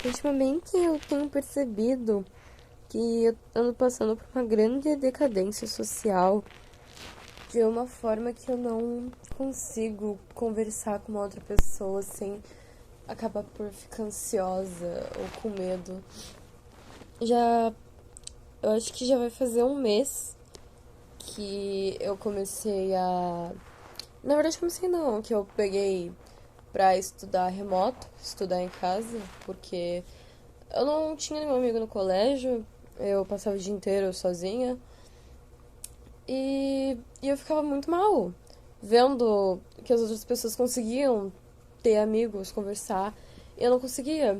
Ultimamente eu tenho percebido que eu ando passando por uma grande decadência social de uma forma que eu não consigo conversar com uma outra pessoa sem acabar por ficar ansiosa ou com medo. Já, eu acho que já vai fazer um mês que eu comecei a. Na verdade, comecei não, que eu peguei pra estudar remoto, estudar em casa, porque eu não tinha nenhum amigo no colégio, eu passava o dia inteiro sozinha e eu ficava muito mal vendo que as outras pessoas conseguiam ter amigos, conversar, e eu não conseguia.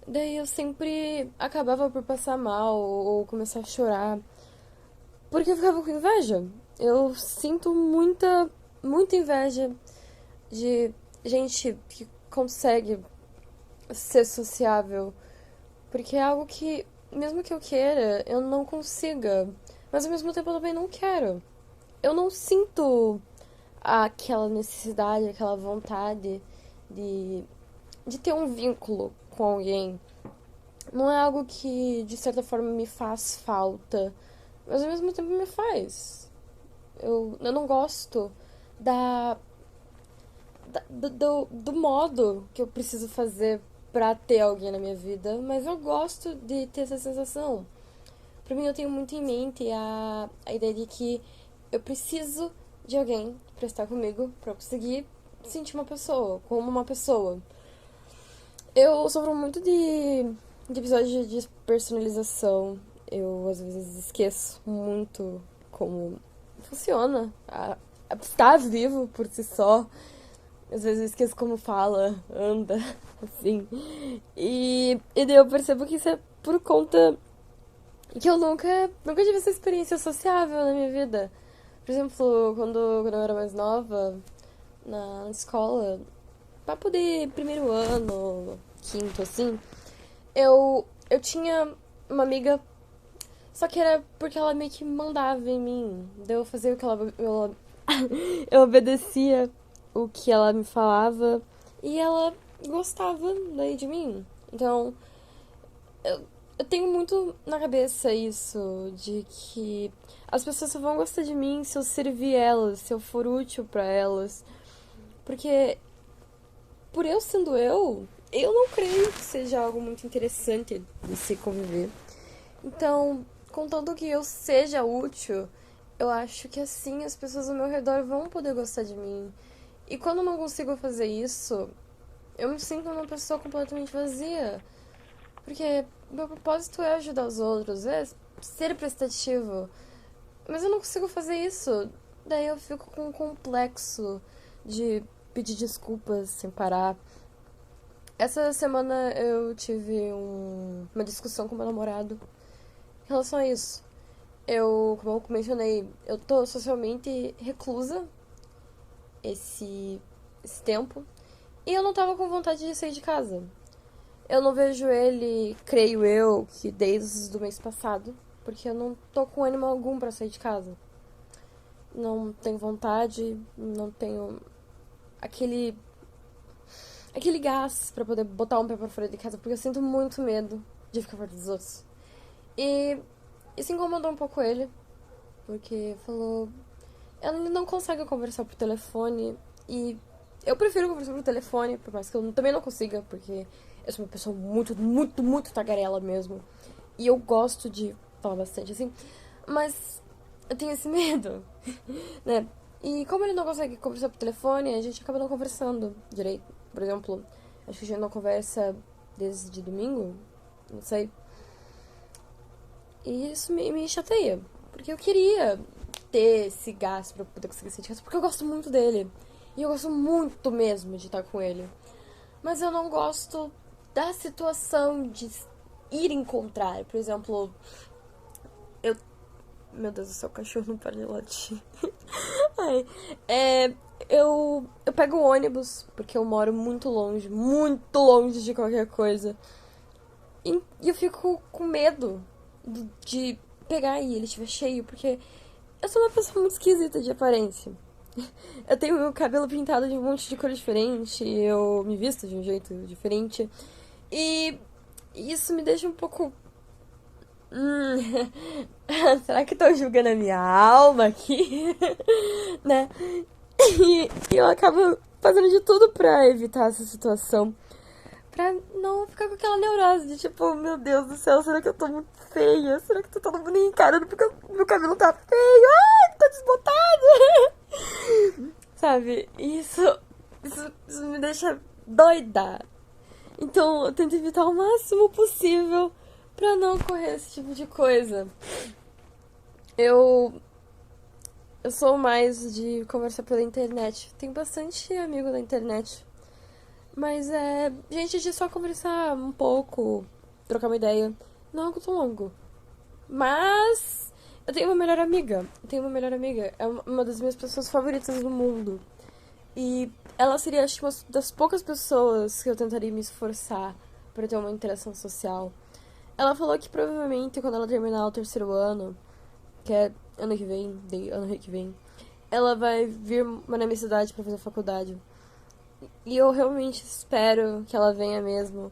Daí eu sempre acabava por passar mal ou começar a chorar, porque eu ficava com inveja. Eu sinto muita inveja de gente que consegue ser sociável. Porque é algo que, mesmo que eu queira, eu não consiga. Mas ao mesmo tempo eu também não quero. Eu não sinto aquela necessidade, aquela vontade de, de ter um vínculo com alguém. Não é algo que, de certa forma, me faz falta. Mas ao mesmo tempo me faz. Eu não gosto da, do modo que eu preciso fazer pra ter alguém na minha vida, mas eu gosto de ter essa sensação. Pra mim, eu tenho muito em mente a ideia de que eu preciso de alguém pra estar comigo, pra eu conseguir sentir uma pessoa, como uma pessoa. Eu sofro muito de episódios de despersonalização. Eu, às vezes, esqueço muito como funciona estar vivo por si só. Às vezes eu esqueço como fala, anda, assim. E daí eu percebo que isso é por conta que eu nunca tive essa experiência sociável na minha vida. Por exemplo, quando eu era mais nova, na escola, pra poder primeiro ano, quinto, assim, eu tinha uma amiga, só que era porque ela meio que mandava em mim. Daí eu fazia o que eu obedecia o que ela me falava e ela gostava daí de mim. Então, eu tenho muito na cabeça isso de que as pessoas só vão gostar de mim se eu servir elas, se eu for útil pra elas. Porque por eu sendo eu não creio que seja algo muito interessante de se conviver. Então, contanto que eu seja útil, eu acho que assim as pessoas ao meu redor vão poder gostar de mim. E quando eu não consigo fazer isso, eu me sinto uma pessoa completamente vazia. Porque meu propósito é ajudar os outros, é ser prestativo. Mas eu não consigo fazer isso. Daí eu fico com um complexo de pedir desculpas sem parar. Essa semana eu tive uma discussão com meu namorado em relação a isso. Como eu mencionei, eu tô socialmente reclusa esse tempo. E eu não tava com vontade de sair de casa. Eu não vejo ele, creio eu, que desde o mês passado. Porque eu não tô com ânimo algum pra sair de casa. Não tenho vontade, não tenho aquele aquele gás pra poder botar um pé pra fora de casa, porque eu sinto muito medo de ficar perto dos outros. E isso incomodou um pouco ele, porque falou. Ele não consegue conversar por telefone e eu prefiro conversar por telefone, por mais que eu também não consiga, porque eu sou uma pessoa muito tagarela mesmo. E eu gosto de falar bastante assim, mas eu tenho esse medo, né? E como ele não consegue conversar por telefone, a gente acaba não conversando direito. Por exemplo, acho que a gente não conversa desde domingo, não sei. E isso me chateia, porque eu queria ter esse gás pra poder conseguir sentir isso, porque eu gosto muito dele. E eu gosto muito mesmo de estar com ele. Mas eu não gosto da situação de ir encontrar. Por exemplo, eu. Meu Deus do céu, o cachorro não para de latir. Ai, eu pego o ônibus, porque eu moro muito longe de qualquer coisa. E eu fico com medo de pegar e ele estiver cheio, porque eu sou uma pessoa muito esquisita de aparência. Eu tenho meu cabelo pintado de um monte de cor diferente, eu me visto de um jeito diferente. E isso me deixa um pouco. Hum, será que estão julgando a minha alma aqui? Né? E eu acabo fazendo de tudo pra evitar essa situação. Pra não ficar com aquela neurose de tipo, meu Deus do céu, será que eu tô muito feia? Será que tá todo mundo encarando porque meu cabelo tá feio? Ai, tá desbotado! Sabe? Isso me deixa doida. Então eu tento evitar o máximo possível pra não ocorrer esse tipo de coisa. Eu eu sou mais de conversar pela internet. Tenho bastante amigo na internet. Mas é gente de só conversar um pouco, trocar uma ideia. Não é algo tão longo. Mas eu tenho uma melhor amiga. Eu tenho uma melhor amiga. É uma das minhas pessoas favoritas do mundo. E ela seria, acho que, uma das poucas pessoas que eu tentaria me esforçar pra ter uma interação social. Ela falou que provavelmente quando ela terminar o terceiro ano, que é ano que vem, ano que vem, ela vai vir na minha cidade pra fazer faculdade. E eu realmente espero que ela venha mesmo,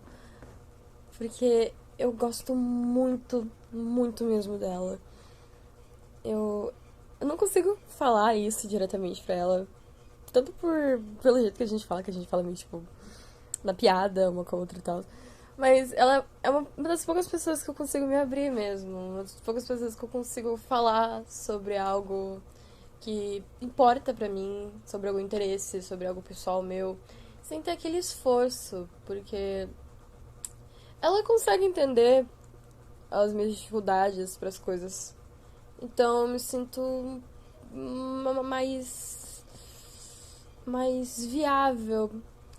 porque eu gosto muito, muito mesmo dela. Eu, eu não consigo falar isso diretamente pra ela, tanto pelo jeito que a gente fala meio tipo na piada, uma com a outra e tal. Mas ela é uma das poucas pessoas que eu consigo me abrir mesmo. Uma das poucas pessoas que eu consigo falar sobre algo que importa pra mim, sobre algum interesse, sobre algo pessoal meu, sem ter aquele esforço, porque ela consegue entender as minhas dificuldades para as coisas. Então eu me sinto mais viável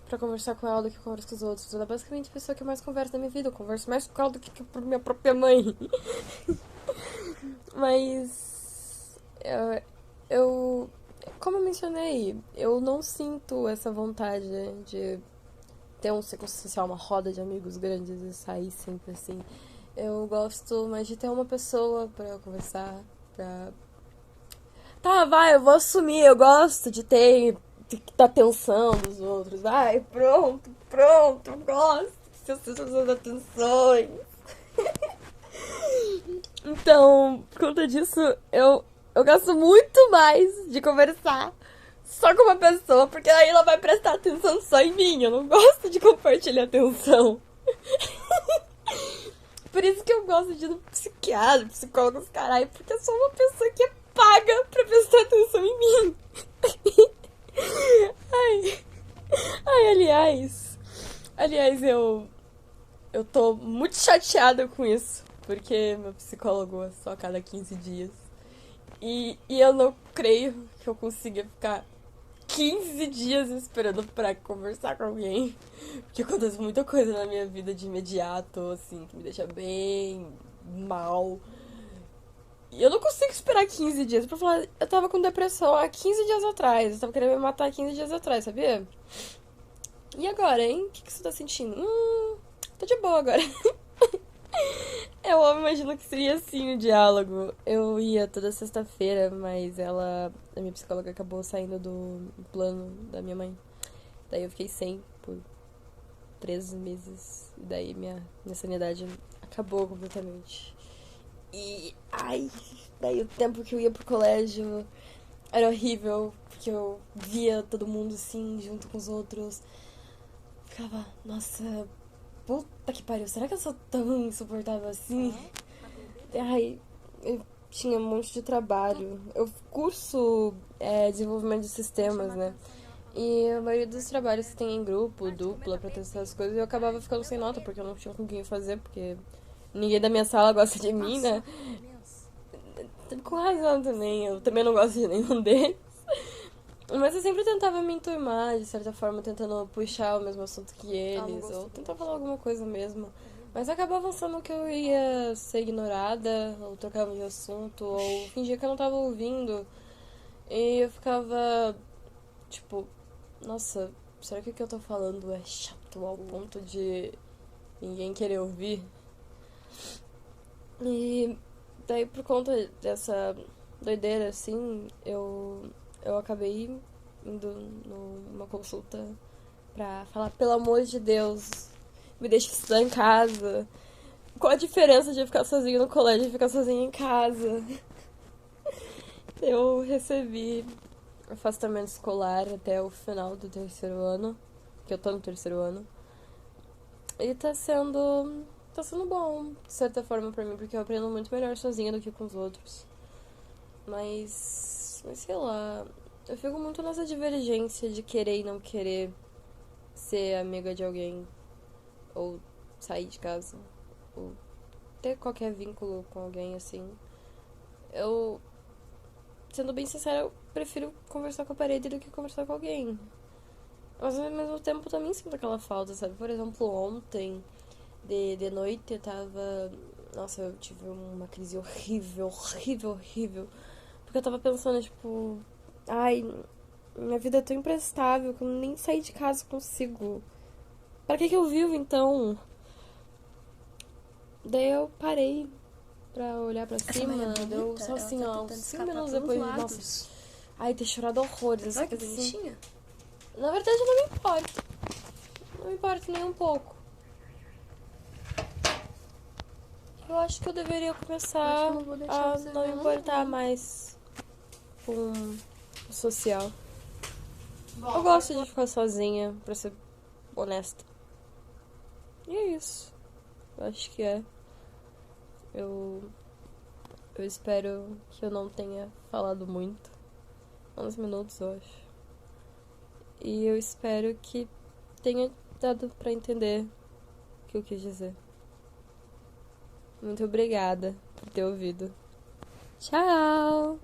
pra conversar com ela do que eu converso com os outros. Ela é basicamente a pessoa que eu mais converso na minha vida. Eu converso mais com ela do que com a minha própria mãe. Mas eu, como eu mencionei, eu não sinto essa vontade de ter um ciclo social, uma roda de amigos grandes e sair sempre assim. Eu gosto mais de ter uma pessoa pra conversar, pra... Tá, vai, eu vou assumir, eu gosto de dar atenção dos outros. Vai, pronto, eu gosto de ser das atenções. Então, por conta disso, eu gosto muito mais de conversar só com uma pessoa, porque aí ela vai prestar atenção só em mim. Eu não gosto de compartilhar atenção. Por isso que eu gosto de ir no psiquiatra, psicólogo, caralho, porque eu sou uma pessoa que é paga pra prestar atenção em mim. Ai, ai, aliás, eu tô muito chateada com isso, porque meu psicólogo é só a cada 15 dias. E eu não creio que eu consiga ficar 15 dias esperando pra conversar com alguém. Porque acontece muita coisa na minha vida de imediato, assim, que me deixa bem mal. E eu não consigo esperar 15 dias. Pra falar, eu tava com depressão há 15 dias atrás. Eu tava querendo me matar há 15 dias atrás, sabia? E agora, hein? O que você tá sentindo? Tô de boa agora. Eu imagino que seria assim o diálogo. Eu ia toda sexta-feira, mas a minha psicóloga acabou saindo do plano da minha mãe. Daí eu fiquei sem por 13 meses. E daí minha sanidade acabou completamente. E, ai, daí o tempo que eu ia pro colégio era horrível, porque eu via todo mundo assim, junto com os outros. Ficava, nossa, puta que pariu, será que eu sou tão insuportável assim? Ai, eu tinha um monte de trabalho. Eu curso desenvolvimento de sistemas, né? E a maioria dos trabalhos que tem em grupo, dupla, pra testar as coisas, eu acabava ficando sem nota, porque eu não tinha com quem fazer, porque ninguém da minha sala gosta de mim, né? Com razão também, eu também não gosto de nenhum deles. Mas eu sempre tentava me enturmar, de certa forma, tentando puxar o mesmo assunto que eles, ou tentar falar alguma coisa mesmo. Mas acabava sendo que eu ia ser ignorada, ou trocava de assunto, ou fingia que eu não tava ouvindo. E eu ficava, tipo, nossa, será que o que eu tô falando é chato ao ponto de ninguém querer ouvir? E daí, por conta dessa doideira, assim, eu acabei indo numa consulta pra falar, pelo amor de Deus, me deixa estudar em casa. Qual a diferença de ficar sozinho no colégio e ficar sozinho em casa? Eu recebi afastamento escolar até o final do terceiro ano, que eu tô no terceiro ano. E tá sendo bom, de certa forma, pra mim, porque eu aprendo muito melhor sozinha do que com os outros. Mas sei lá, eu fico muito nessa divergência de querer e não querer ser amiga de alguém, ou sair de casa, ou ter qualquer vínculo com alguém assim. Eu, sendo bem sincera, eu prefiro conversar com a parede do que conversar com alguém. Mas ao mesmo tempo também sinto aquela falta, sabe? Por exemplo, ontem, de noite, eu tava. Nossa, eu tive uma crise horrível, horrível, horrível. Porque eu tava pensando, tipo. Ai, minha vida é tão imprestável que eu nem sair de casa consigo. Pra que eu vivo então? Daí eu parei pra olhar pra Essa cima, mulher é deu bonita, só ela assim, tá ó, tentando uns 5 escapar minutos pelos depois de. lados. Nossa, ai, ter chorado horrores. Olha que Assim. bonitinha. Na verdade, não me importa. Não me importa nem um pouco. Eu acho que eu deveria Eu acho que começar eu não vou deixar a você não ver me ela, importar não. mais com o social. Eu gosto de ficar sozinha, pra ser honesta. E é isso. Eu acho que é. Eu, eu espero que eu não tenha falado muito. 11 minutos, eu acho. E eu espero que tenha dado pra entender o que eu quis dizer. Muito obrigada por ter ouvido. Tchau!